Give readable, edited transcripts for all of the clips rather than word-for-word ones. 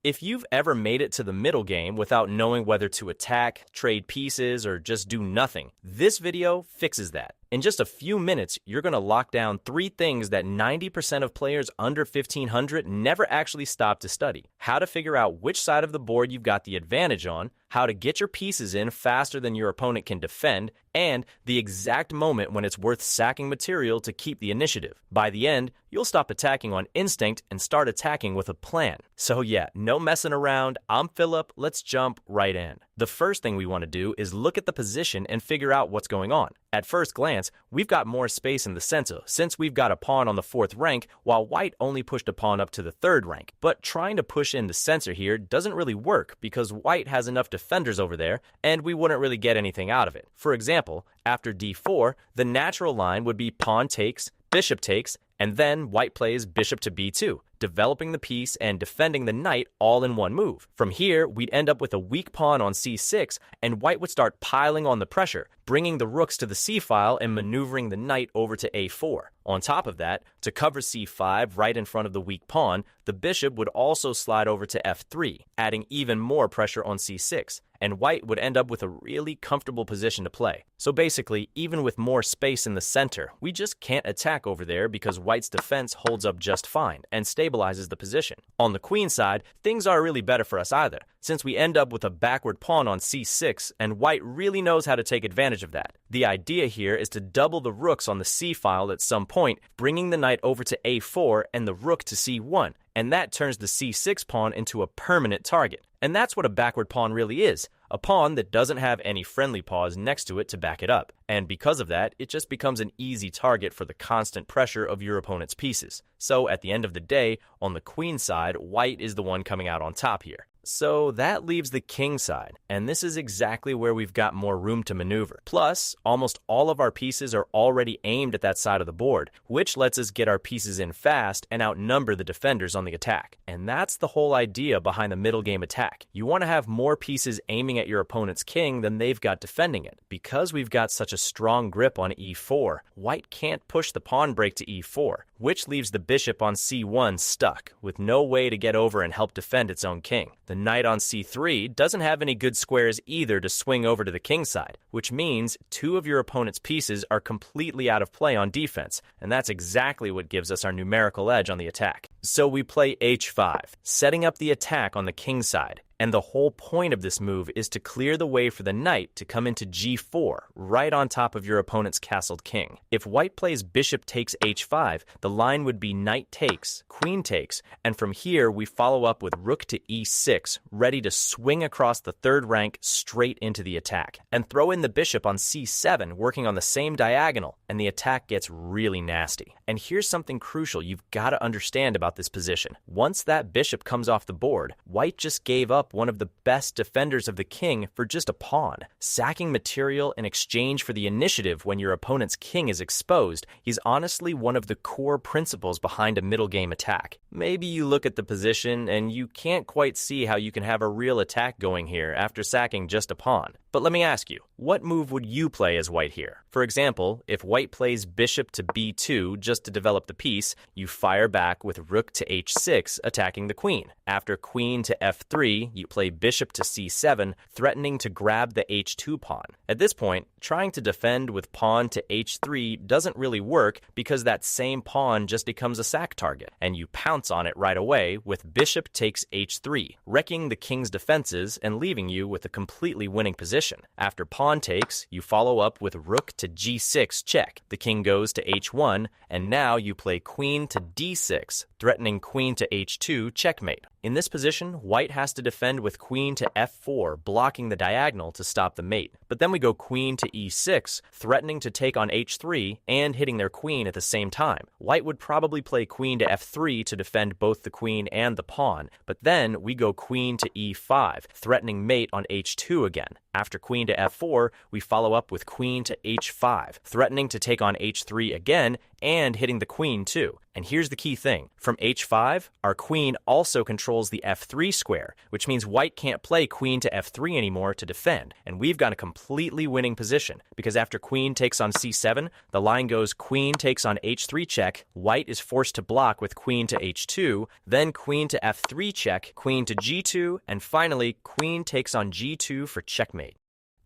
If you've ever made it to the middle game without knowing whether to attack, trade pieces, or just do nothing, this video fixes that. In just a few minutes, you're going to lock down 3 things that 90% of players under 1500 never actually stop to study. How to figure out which side of the board you've got the advantage on, how to get your pieces in faster than your opponent can defend, and the exact moment when it's worth sacking material to keep the initiative. By the end, you'll stop attacking on instinct and start attacking with a plan. So yeah, no messing around. I'm Philip. Let's jump right in. The first thing we want to do is look at the position and figure out what's going on. At first glance, we've got more space in the center since we've got a pawn on the 4th rank while white only pushed a pawn up to the 3rd rank. But trying to push in the center here doesn't really work because white has enough defenders over there and we wouldn't really get anything out of it. For example, after d4, the natural line would be pawn takes, bishop takes, and then white plays bishop to b2, developing the piece and defending the knight all in one move. From here, we'd end up with a weak pawn on c6, and white would start piling on the pressure, bringing the rooks to the c-file and maneuvering the knight over to a4. On top of that, to cover c5 right in front of the weak pawn, the bishop would also slide over to f3, adding even more pressure on c6, and white would end up with a really comfortable position to play. So basically, even with more space in the center, we just can't attack over there because white's defense holds up just fine and stabilizes the position. On the queen side, things aren't really better for us either, since we end up with a backward pawn on c6, and white really knows how to take advantage of that. The idea here is to double the rooks on the c-file at some point, bringing the knight over to a4 and the rook to c1, and that turns the c6 pawn into a permanent target. And that's what a backward pawn really is, a pawn that doesn't have any friendly pawns next to it to back it up. And because of that, it just becomes an easy target for the constant pressure of your opponent's pieces. So at the end of the day, on the queen side, white is the one coming out on top here. So that leaves the king side, and this is exactly where we've got more room to maneuver. Plus, almost all of our pieces are already aimed at that side of the board, which lets us get our pieces in fast and outnumber the defenders on the attack. And that's the whole idea behind the middle game attack. You want to have more pieces aiming at your opponent's king than they've got defending it. Because we've got such a strong grip on e4, white can't push the pawn break to e4, which leaves the bishop on c1 stuck, with no way to get over and help defend its own king. The knight on c3 doesn't have any good squares either to swing over to the king side, which means 2 of your opponent's pieces are completely out of play on defense, and that's exactly what gives us our numerical edge on the attack. So we play h5, setting up the attack on the king side. And the whole point of this move is to clear the way for the knight to come into g4, right on top of your opponent's castled king. If white plays bishop takes h5, the line would be knight takes, queen takes, and from here we follow up with rook to e6, ready to swing across the 3rd rank straight into the attack. And throw in the bishop on c7, working on the same diagonal, and the attack gets really nasty. And here's something crucial you've got to understand about this position. Once that bishop comes off the board, white just gave up one of the best defenders of the king for just a pawn. Sacking material in exchange for the initiative when your opponent's king is exposed is honestly one of the core principles behind a middle game attack. Maybe you look at the position and you can't quite see how you can have a real attack going here after sacking just a pawn. But let me ask you, what move would you play as white here? For example, if white plays bishop to b2 just to develop the piece, you fire back with rook to h6 attacking the queen. After queen to f3, you play bishop to c7, threatening to grab the h2 pawn. At this point, trying to defend with pawn to h3 doesn't really work because that same pawn just becomes a sack target, and you pounce on it right away with bishop takes h3, wrecking the king's defenses and leaving you with a completely winning position. After pawn takes, you follow up with rook to g6 check. The king goes to h1, and now you play queen to d6, threatening queen to h2 checkmate. In this position, white has to defend with queen to f4, blocking the diagonal to stop the mate. But then we go queen to e6, threatening to take on h3 and hitting their queen at the same time. White would probably play queen to f3 to defend both the queen and the pawn, but then we go queen to e5, threatening mate on h2 again. After queen to f4, we follow up with queen to h5, threatening to take on h3 again and hitting the queen too. And here's the key thing. From h5, our queen also controls the f3 square, which means white can't play queen to f3 anymore to defend. And we've got a completely winning position, because after queen takes on c7, the line goes queen takes on h3 check, white is forced to block with queen to h2, then queen to f3 check, queen to g2, and finally queen takes on g2 for checkmate.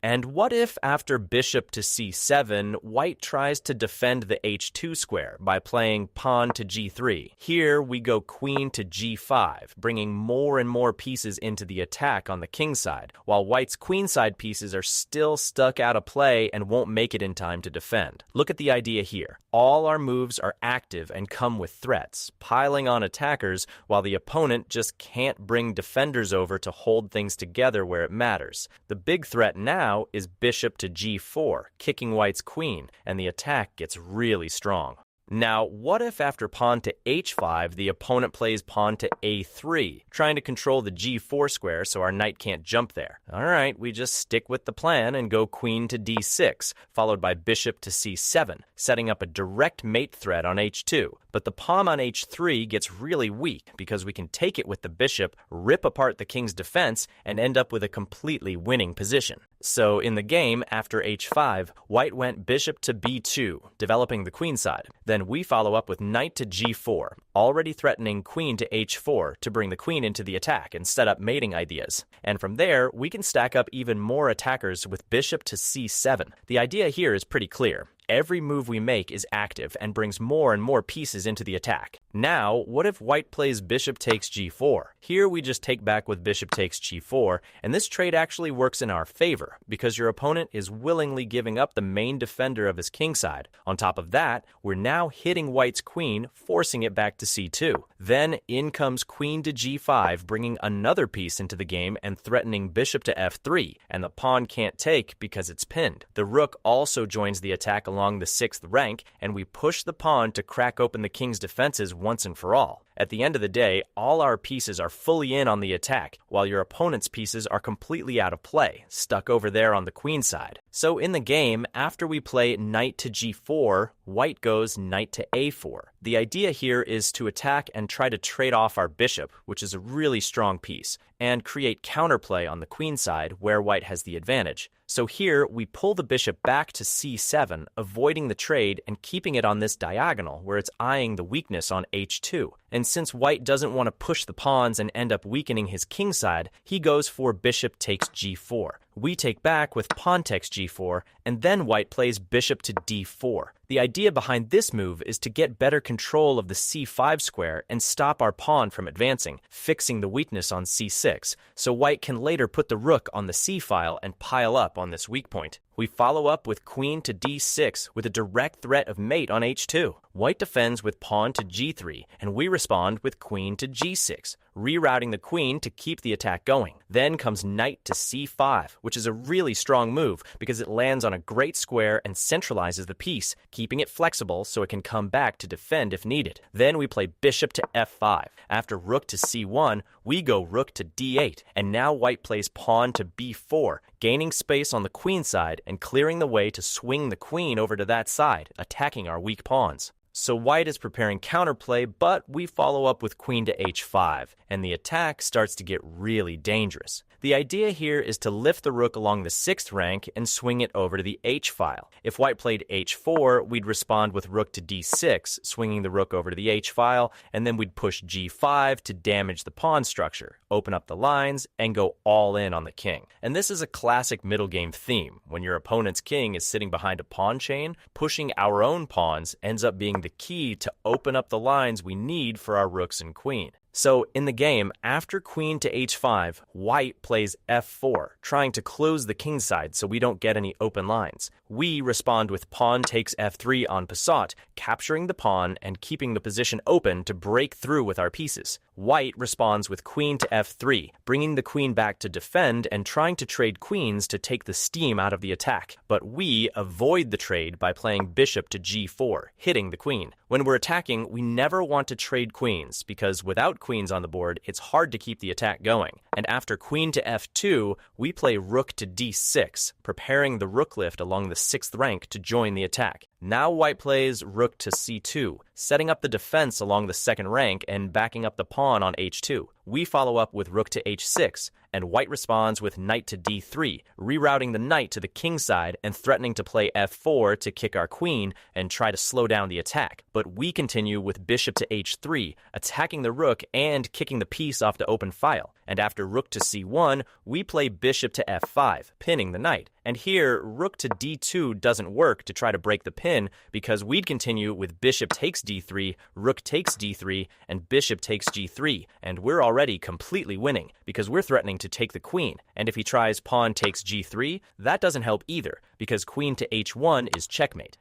And what if, after bishop to c7, white tries to defend the h2 square by playing pawn to g3? Here we go queen to g5, bringing more and more pieces into the attack on the king side, while white's queenside pieces are still stuck out of play and won't make it in time to defend. Look at the idea here. All our moves are active and come with threats, piling on attackers, while the opponent just can't bring defenders over to hold things together where it matters. The big threat now is bishop to g4, kicking white's queen, and the attack gets really strong. Now, what if after pawn to h5, the opponent plays pawn to a3, trying to control the g4 square so our knight can't jump there? Alright, we just stick with the plan and go queen to d6, followed by bishop to c7, setting up a direct mate threat on h2. But the pawn on h3 gets really weak because we can take it with the bishop, rip apart the king's defense, and end up with a completely winning position. So in the game, after h5, white went bishop to b2, developing the queenside. Then we follow up with knight to g4, already threatening queen to h4 to bring the queen into the attack and set up mating ideas. And from there, we can stack up even more attackers with bishop to c7. The idea here is pretty clear. Every move we make is active and brings more and more pieces into the attack. Now, what if white plays bishop takes g4? Here we just take back with bishop takes g4, and this trade actually works in our favor, because your opponent is willingly giving up the main defender of his kingside. On top of that, we're now hitting white's queen, forcing it back to c2. Then in comes queen to g5, bringing another piece into the game and threatening bishop to f3, and the pawn can't take because it's pinned. The rook also joins the attack along the 6th rank, and we push the pawn to crack open the king's defenses once and for all. At the end of the day, all our pieces are fully in on the attack, while your opponent's pieces are completely out of play, stuck over there on the queen side. So in the game, after we play knight to g4, white goes knight to a4. The idea here is to attack and try to trade off our bishop, which is a really strong piece, and create counterplay on the queen side where white has the advantage. So here, we pull the bishop back to c7, avoiding the trade and keeping it on this diagonal where it's eyeing the weakness on h2. And since white doesn't want to push the pawns and end up weakening his king side, he goes for bishop takes g4. We take back with pawn takes g4, and then white plays bishop to d4. The idea behind this move is to get better control of the c5 square and stop our pawn from advancing, fixing the weakness on c6, so white can later put the rook on the c-file and pile up on this weak point. We follow up with queen to d6 with a direct threat of mate on h2. White defends with pawn to g3, and we respond with queen to g6, rerouting the queen to keep the attack going. Then comes knight to c5, which is a really strong move because it lands on a great square and centralizes the piece, keeping it flexible so it can come back to defend if needed. Then we play bishop to f5. After rook to c1, we go rook to d8, and now white plays pawn to b4, gaining space on the queen side and clearing the way to swing the queen over to that side, attacking our weak pawns. So white is preparing counterplay, but we follow up with queen to h5, and the attack starts to get really dangerous. The idea here is to lift the rook along the 6th rank and swing it over to the h-file. If white played h4, we'd respond with rook to d6, swinging the rook over to the h-file, and then we'd push g5 to damage the pawn structure, open up the lines, and go all in on the king. And this is a classic middle game theme. When your opponent's king is sitting behind a pawn chain, pushing our own pawns ends up being the key to open up the lines we need for our rooks and queen. So in the game, after queen to h5, white plays f4, trying to close the king side so we don't get any open lines. We respond with pawn takes f3 en passant, capturing the pawn and keeping the position open to break through with our pieces. White responds with queen to f3, bringing the queen back to defend and trying to trade queens to take the steam out of the attack. But we avoid the trade by playing bishop to g4, hitting the queen. When we're attacking, we never want to trade queens because without queens on the board, it's hard to keep the attack going. And after queen to f2, we play rook to d6, preparing the rook lift along the 6th rank to join the attack. Now white plays rook to c2, setting up the defense along the 2nd rank and backing up the pawn on h2. We follow up with rook to h6, and white responds with knight to d3, rerouting the knight to the king side and threatening to play f4 to kick our queen and try to slow down the attack. But we continue with bishop to h3, attacking the rook and kicking the piece off the open file. And after rook to c1, we play bishop to f5, pinning the knight. And here, rook to d2 doesn't work to try to break the pin because we'd continue with bishop takes d3, rook takes d3, and bishop takes g3. And we're already completely winning because we're threatening to take the queen. And if he tries pawn takes g3, that doesn't help either because queen to h1 is checkmate.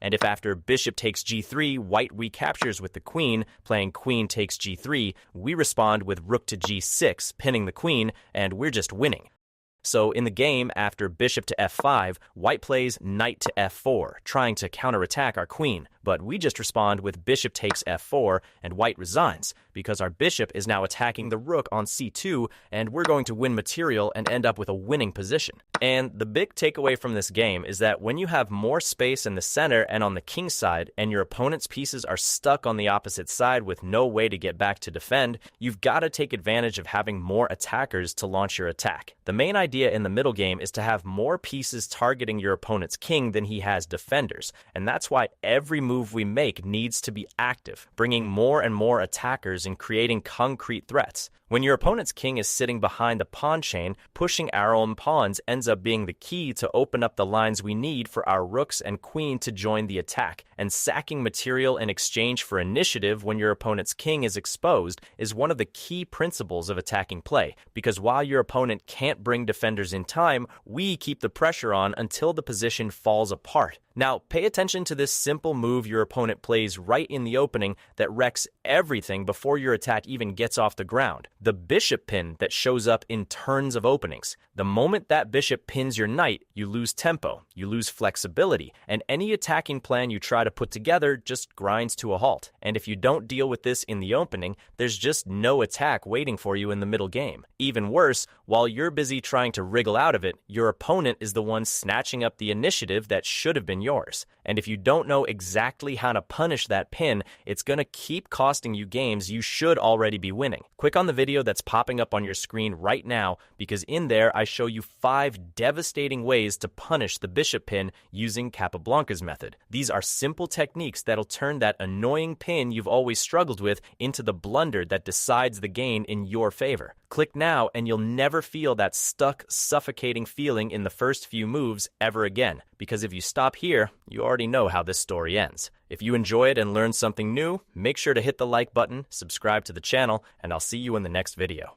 And if after bishop takes g3, white recaptures with the queen, playing queen takes g3, we respond with rook to g6, pinning the queen, and we're just winning. So in the game, after bishop to f5, white plays knight to f4, trying to counterattack our queen. But we just respond with bishop takes f4, and white resigns, because our bishop is now attacking the rook on c2, and we're going to win material and end up with a winning position. And the big takeaway from this game is that when you have more space in the center and on the king side, and your opponent's pieces are stuck on the opposite side with no way to get back to defend, you've got to take advantage of having more attackers to launch your attack. The main idea in the middle game is to have more pieces targeting your opponent's king than he has defenders, and that's why every move we make needs to be active, bringing more and more attackers and creating concrete threats. When your opponent's king is sitting behind the pawn chain, pushing our own pawns ends up being the key to open up the lines we need for our rooks and queen to join the attack, and sacking material in exchange for initiative when your opponent's king is exposed is one of the key principles of attacking play, because while your opponent can't bring defenders in time, we keep the pressure on until the position falls apart. Now, pay attention to this simple move your opponent plays right in the opening that wrecks everything before your attack even gets off the ground. The bishop pin that shows up in turns of openings. The moment that bishop pins your knight, you lose tempo, you lose flexibility, and any attacking plan you try to put together just grinds to a halt. And if you don't deal with this in the opening, there's just no attack waiting for you in the middle game. Even worse, while you're busy trying to wriggle out of it, your opponent is the one snatching up the initiative that should have been yours. And if you don't know exactly how to punish that pin, it's going to keep costing you games you should already be winning. Click on the video that's popping up on your screen right now, because in there I show you 5 devastating ways to punish the bishop pin using Capablanca's method. These are simple techniques that'll turn that annoying pin you've always struggled with into the blunder that decides the game in your favor. Click now and you'll never feel that stuck, suffocating feeling in the first few moves ever again, because if you stop here, you already know how this story ends. If you enjoyed and learned something new, make sure to hit the like button, subscribe to the channel, and I'll see you in the next video.